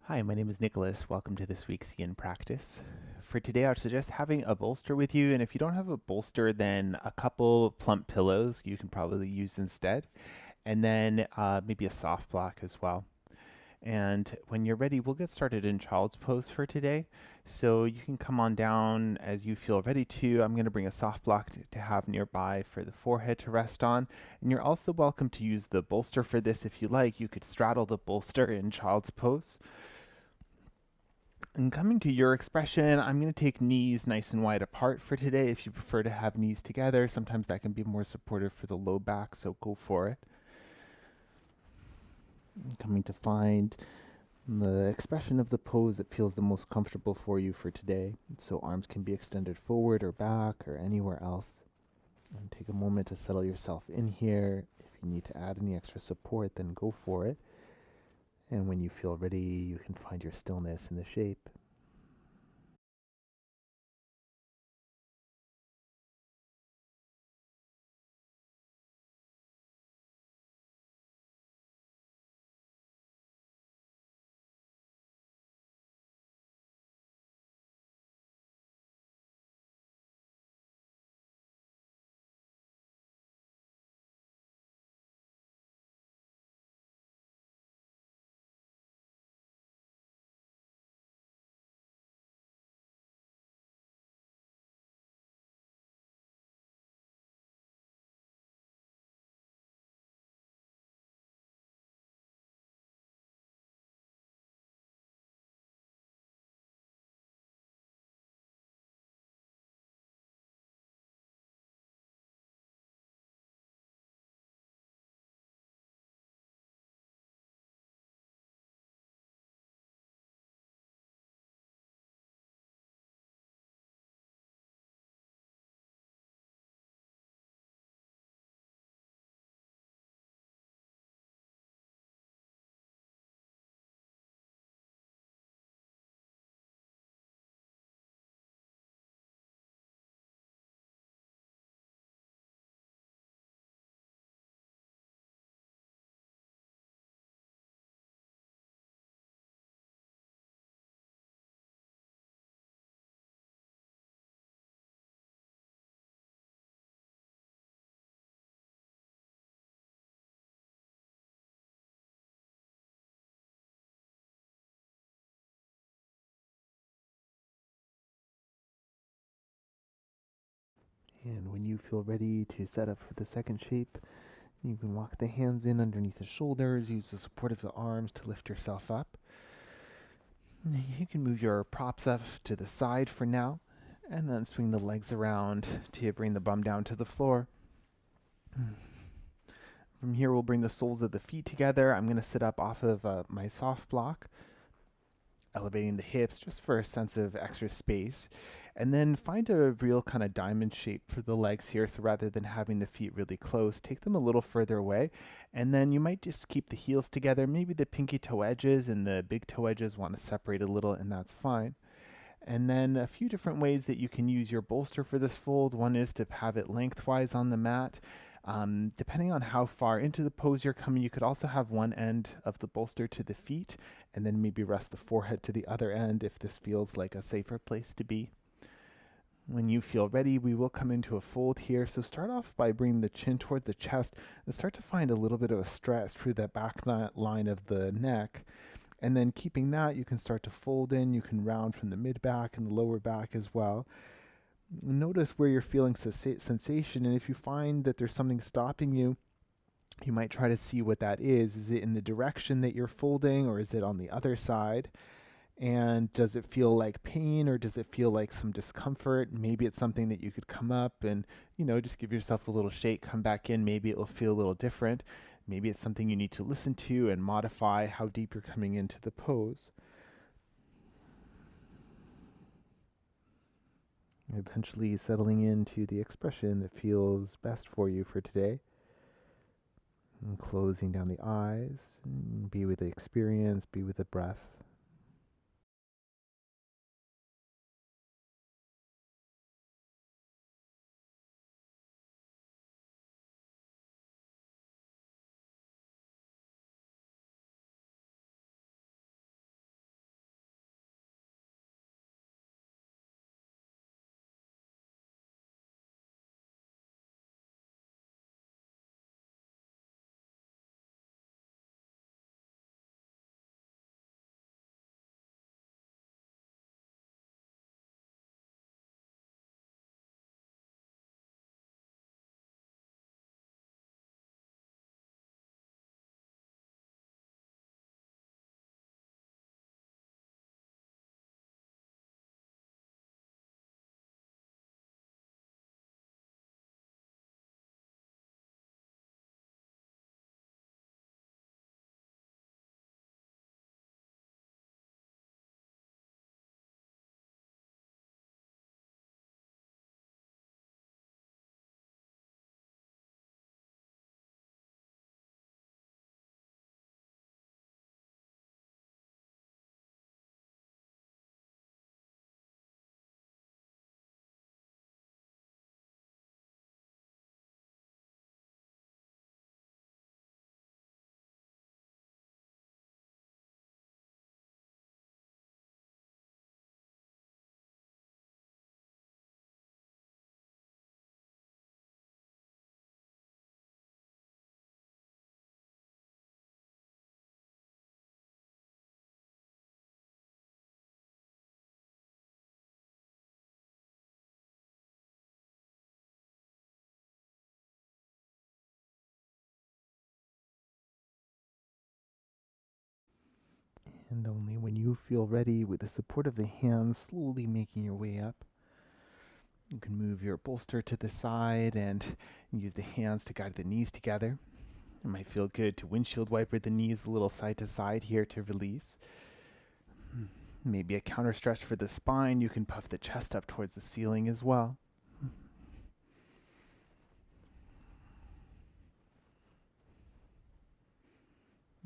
Hi, my name is Nicholas. Welcome to this week's Yin Practice. For today, I would suggest having a bolster with you, and if you don't have a bolster, then a couple plump pillows you can probably use instead, and then maybe a soft block as well. And when you're ready, we'll get started in child's pose for today. So you can come on down as you feel ready to. I'm going to bring a soft block to have nearby for the forehead to rest on. And you're also welcome to use the bolster for this if you like. You could straddle the bolster in child's pose. And coming to your expression, I'm going to take knees nice and wide apart for today. If you prefer to have knees together, sometimes that can be more supportive for the low back, so go for it. Coming to find the expression of the pose that feels the most comfortable for you for today. So arms can be extended forward or back or anywhere else. And take a moment to settle yourself in here. If you need to add any extra support, then go for it. And when you feel ready, you can find your stillness in the shape. And when you feel ready to set up for the second shape, you can walk the hands in underneath the shoulders, use the support of the arms to lift yourself up. You can move your props up to the side for now, and then swing the legs around to bring the bum down to the floor. From here, we'll bring the soles of the feet together. I'm going to sit up off of my soft block, elevating the hips just for a sense of extra space. And then find a real kind of diamond shape for the legs here. So rather than having the feet really close, take them a little further away. And then you might just keep the heels together. Maybe the pinky toe edges and the big toe edges want to separate a little, and that's fine. And then a few different ways that you can use your bolster for this fold. One is to have it lengthwise on the mat. Depending on how far into the pose you're coming, you could also have one end of the bolster to the feet and then maybe rest the forehead to the other end if this feels like a safer place to be. When you feel ready, we will come into a fold here. So start off by bringing the chin toward the chest and start to find a little bit of a stretch through that back line of the neck. And then keeping that, you can start to fold in. You can round from the mid back and the lower back as well. Notice where you're feeling sensation, and if you find that there's something stopping you, you might try to see what that is. Is it in the direction that you're folding, or is it on the other side? And does it feel like pain, or does it feel like some discomfort? Maybe it's something that you could come up and, just give yourself a little shake, come back in. Maybe it will feel a little different. Maybe it's something you need to listen to and modify how deep you're coming into the pose. Eventually settling into the expression that feels best for you for today. And closing down the eyes. Be with the experience, be with the breath. And only when you feel ready, with the support of the hands, slowly making your way up. You can move your bolster to the side and use the hands to guide the knees together. It might feel good to windshield wiper the knees a little side to side here to release. Maybe a counter stretch for the spine. You can puff the chest up towards the ceiling as well.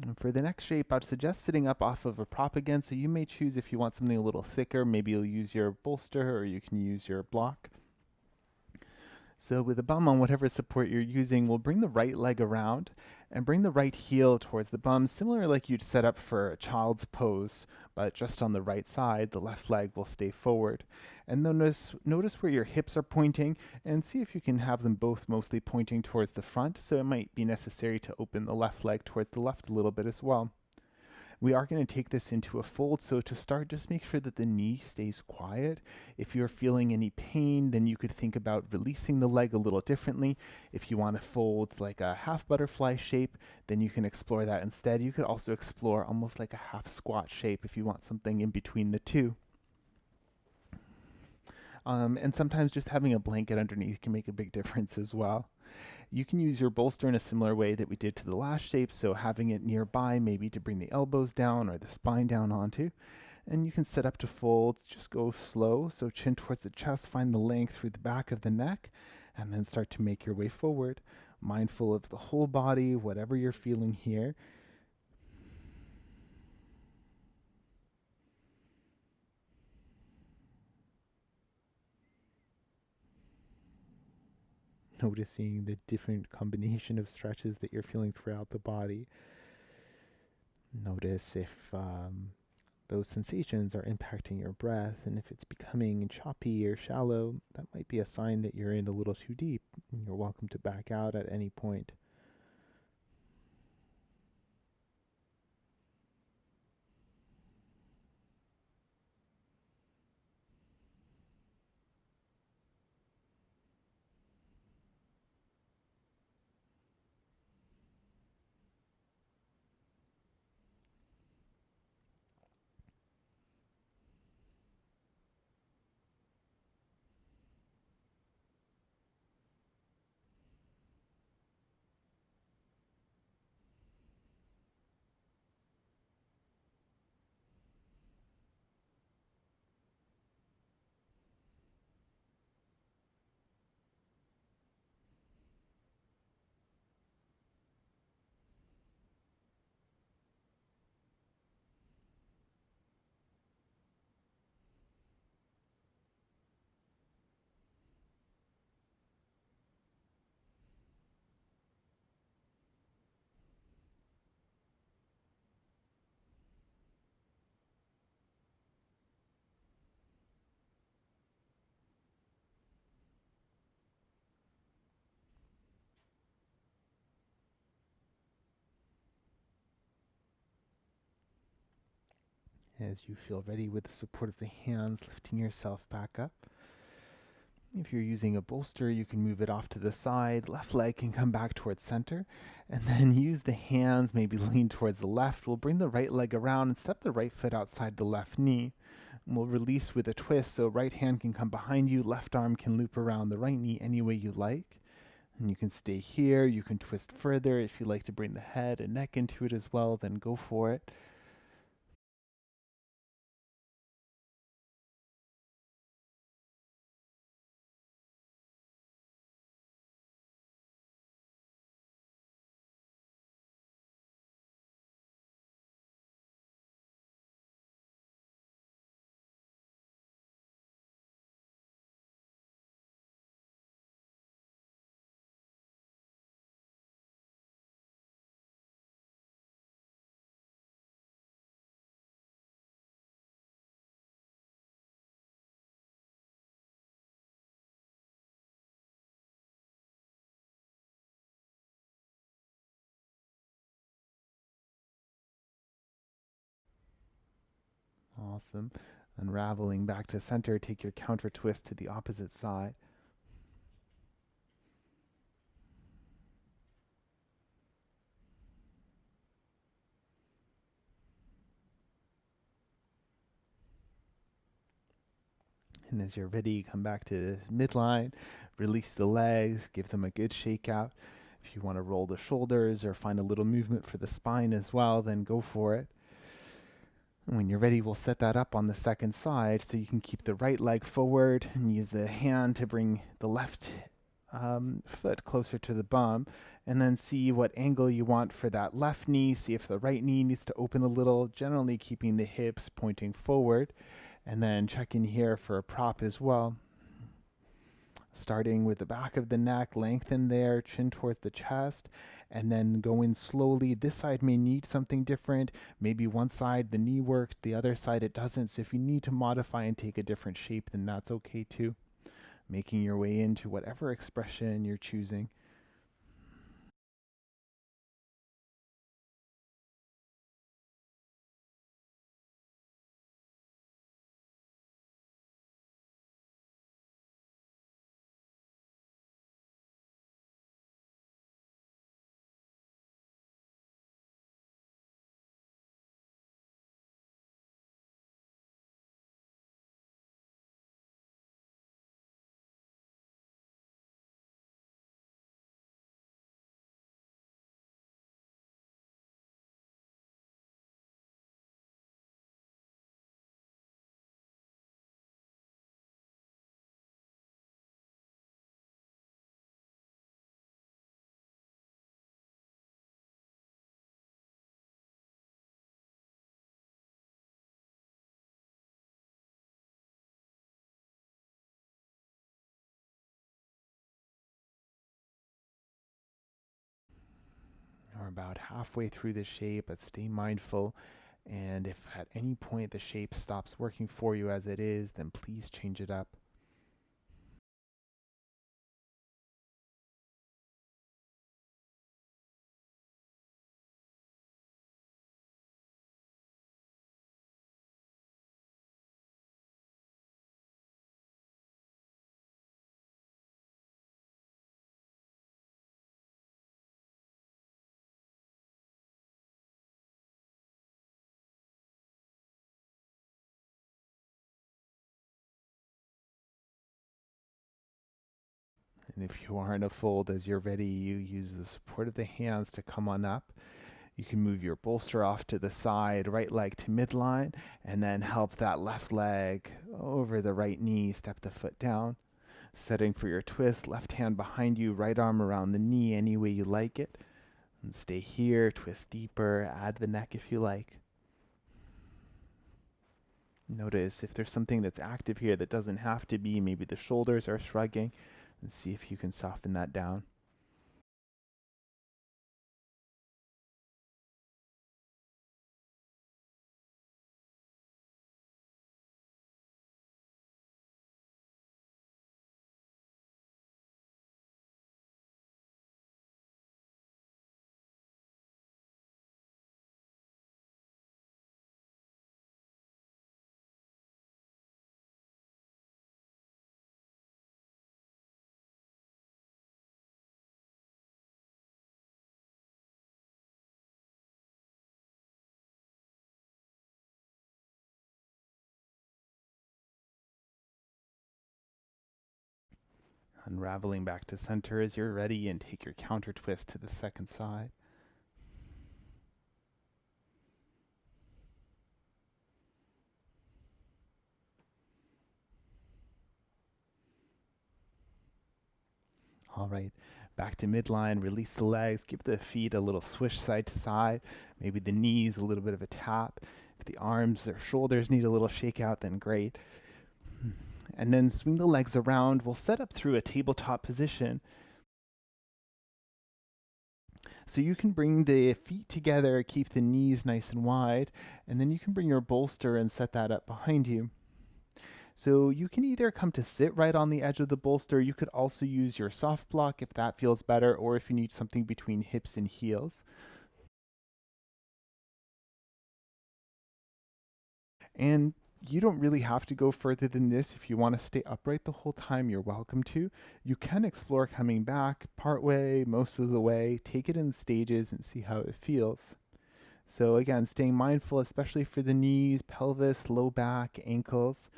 And for the next shape, I'd suggest sitting up off of a prop again. So you may choose if you want something a little thicker. Maybe you'll use your bolster or you can use your block. So with the bum on whatever support you're using, we'll bring the right leg around and bring the right heel towards the bum, similar like you'd set up for a child's pose, but just on the right side, the left leg will stay forward. And notice where your hips are pointing and see if you can have them both mostly pointing towards the front. So it might be necessary to open the left leg towards the left a little bit as well. We are going to take this into a fold, so to start, just make sure that the knee stays quiet. If you're feeling any pain, then you could think about releasing the leg a little differently. If you want to fold like a half butterfly shape, then you can explore that instead. You could also explore almost like a half squat shape if you want something in between the two. And sometimes just having a blanket underneath can make a big difference as well. You can use your bolster in a similar way that we did to the last shape, so having it nearby maybe to bring the elbows down or the spine down onto. And you can set up to fold, just go slow, so chin towards the chest, find the length through the back of the neck, and then start to make your way forward, mindful of the whole body, whatever you're feeling here. Noticing the different combination of stretches that you're feeling throughout the body. Notice if those sensations are impacting your breath, and if it's becoming choppy or shallow, that might be a sign that you're in a little too deep. You're welcome to back out at any point. As you feel ready, with the support of the hands, lifting yourself back up. If you're using a bolster, you can move it off to the side. Left leg can come back towards center. And then use the hands, maybe lean towards the left. We'll bring the right leg around and step the right foot outside the left knee. And we'll release with a twist, so right hand can come behind you, left arm can loop around the right knee any way you like. And you can stay here. You can twist further. If you like to bring the head and neck into it as well, then go for it. Awesome. Unraveling back to center, take your counter twist to the opposite side. And as you're ready, come back to midline, release the legs, give them a good shake out. If you want to roll the shoulders or find a little movement for the spine as well, then go for it. And when you're ready, we'll set that up on the second side so you can keep the right leg forward and use the hand to bring the left foot closer to the bum, and then see what angle you want for that left knee. See if the right knee needs to open a little, generally keeping the hips pointing forward. And then check in here for a prop as well. Starting with the back of the neck, lengthen there, chin towards the chest, and then go in slowly. This side may need something different. Maybe one side the knee worked, the other side it doesn't. So if you need to modify and take a different shape, then that's okay too. Making your way into whatever expression you're choosing. We're about halfway through the shape, but stay mindful. And if at any point the shape stops working for you as it is, then please change it up. And if you are in a fold, as you're ready, you use the support of the hands to come on up. You can move your bolster off to the side, right leg to midline, and then help that left leg over the right knee, step the foot down. Setting for your twist, left hand behind you, right arm around the knee, any way you like it. And stay here, twist deeper, add the neck if you like. Notice if there's something that's active here that doesn't have to be, maybe the shoulders are shrugging, and see if you can soften that down. Unraveling back to center as you're ready, and take your counter twist to the second side. All right, back to midline, release the legs, give the feet a little swish side to side, maybe the knees a little bit of a tap. If the arms or shoulders need a little shake out, then great. And then swing the legs around. We'll set up through a tabletop position. So you can bring the feet together, keep the knees nice and wide, and then you can bring your bolster and set that up behind you. So you can either come to sit right on the edge of the bolster. You could also use your soft block if that feels better, or if you need something between hips and heels. And you don't really have to go further than this. If you want to stay upright the whole time, you're welcome to. You can explore coming back part way, most of the way, take it in stages and see how it feels. So again, staying mindful, especially for the knees, pelvis, low back, ankles.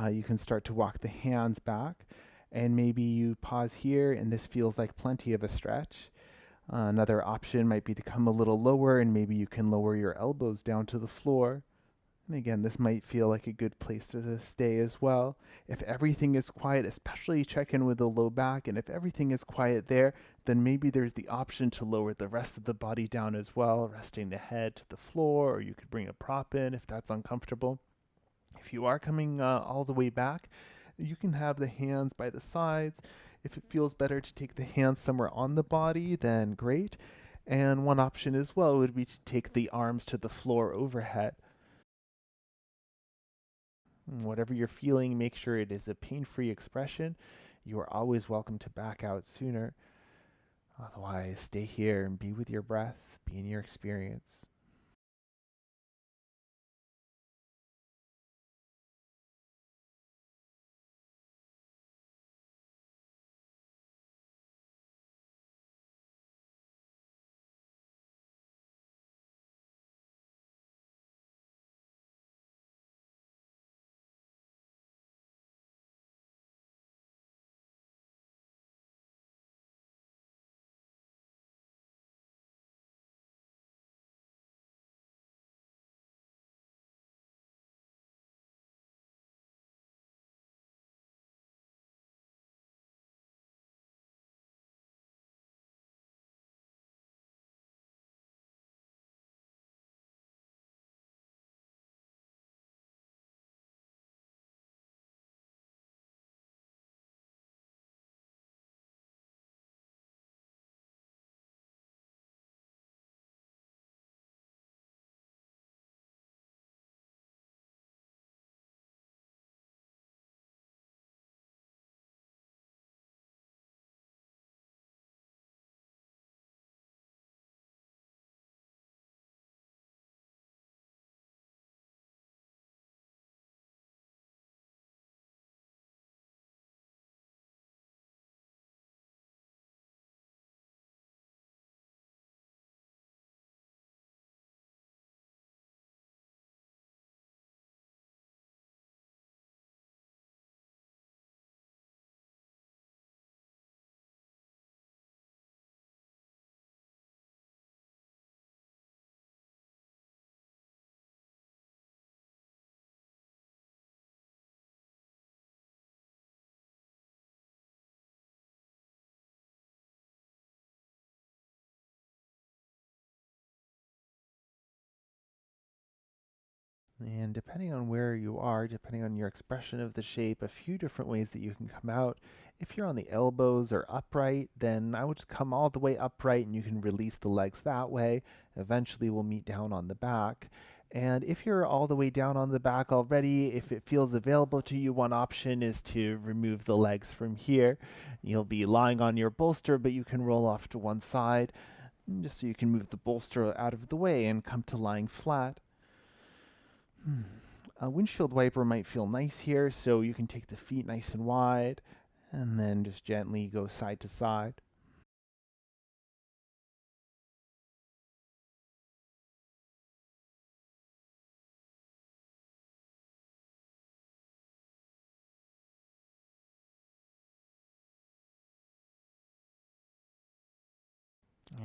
You can start to walk the hands back, and maybe you pause here, and this feels like plenty of a stretch. Another option might be to come a little lower, and maybe you can lower your elbows down to the floor. And again, this might feel like a good place to stay as well. If everything is quiet, especially check in with the low back, and if everything is quiet there, then maybe there's the option to lower the rest of the body down as well, resting the head to the floor, or you could bring a prop in if that's uncomfortable. If you are coming all the way back, you can have the hands by the sides. If it feels better to take the hands somewhere on the body, then great. And one option as well would be to take the arms to the floor overhead. Whatever you're feeling, make sure it is a pain free expression. You are always welcome to back out sooner. Otherwise, stay here and be with your breath, be in your experience. And depending on where you are, depending on your expression of the shape, a few different ways that you can come out. If you're on the elbows or upright, then I would just come all the way upright and you can release the legs that way. Eventually, we'll meet down on the back. And if you're all the way down on the back already, if it feels available to you, one option is to remove the legs from here. You'll be lying on your bolster, but you can roll off to one side just so you can move the bolster out of the way and come to lying flat. A windshield wiper might feel nice here, so you can take the feet nice and wide and then just gently go side to side.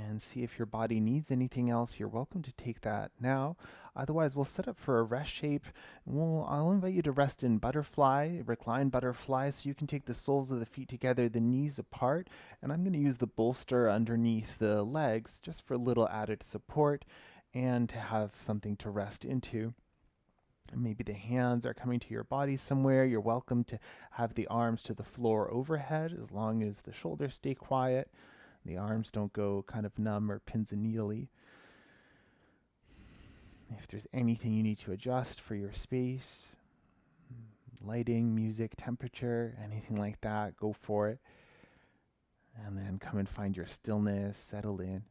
And see if your body needs anything else. You're welcome to take that now. Otherwise, we'll set up for a rest shape. I'll invite you to rest in butterfly, recline butterfly, so you can take the soles of the feet together, the knees apart. And I'm going to use the bolster underneath the legs just for a little added support and to have something to rest into. Maybe the hands are coming to your body somewhere. You're welcome to have the arms to the floor overhead as long as the shoulders stay quiet. The arms don't go kind of numb or pins and needly. If there's anything you need to adjust for your space, lighting, music, temperature, anything like that, go for it. And then come and find your stillness, settle in.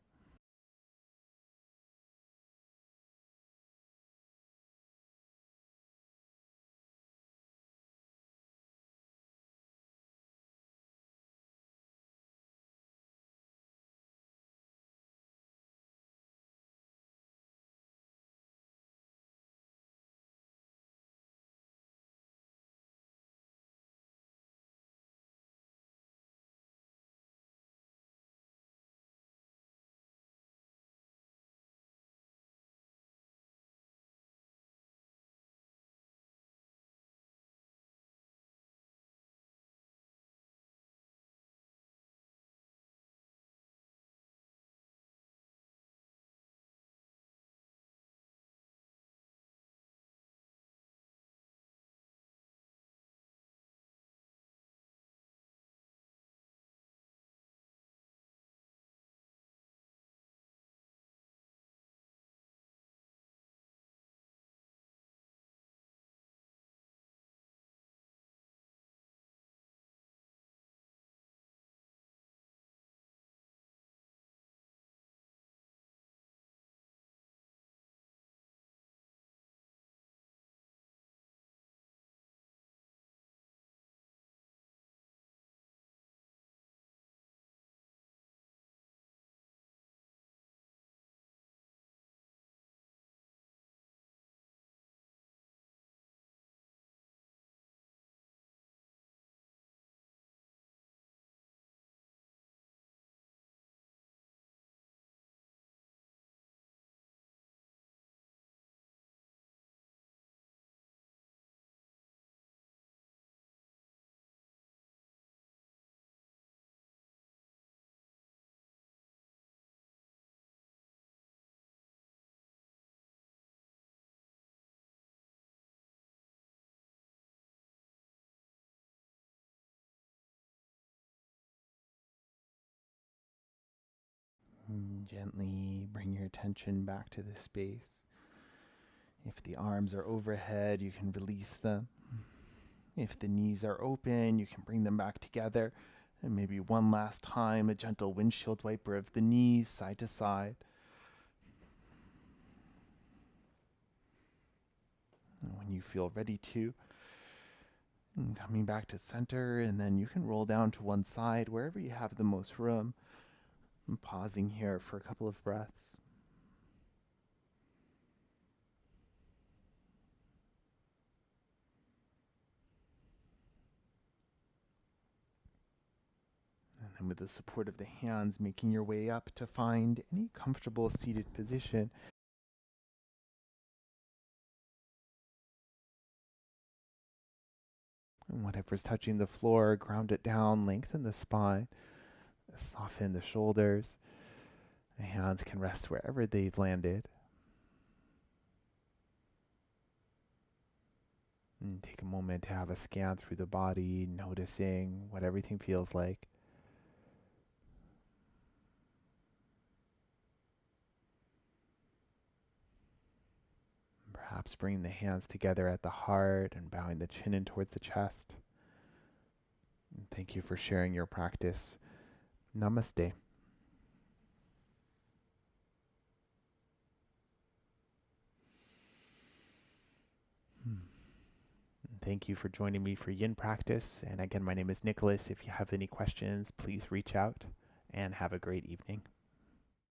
Gently bring your attention back to the space. If the arms are overhead, you can release them. If the knees are open, you can bring them back together. And maybe one last time, a gentle windshield wiper of the knees side to side. And when you feel ready to, coming back to center, and then you can roll down to one side wherever you have the most room. I'm pausing here for a couple of breaths. And then with the support of the hands, making your way up to find any comfortable seated position. And whatever's touching the floor, ground it down, lengthen the spine, soften the shoulders. The hands can rest wherever they've landed. And take a moment to have a scan through the body, noticing what everything feels like. Perhaps bringing the hands together at the heart and bowing the chin in towards the chest. And thank you for sharing your practice. Namaste. Thank you for joining me for Yin practice. And again, my name is Nicholas. If you have any questions, please reach out and have a great evening.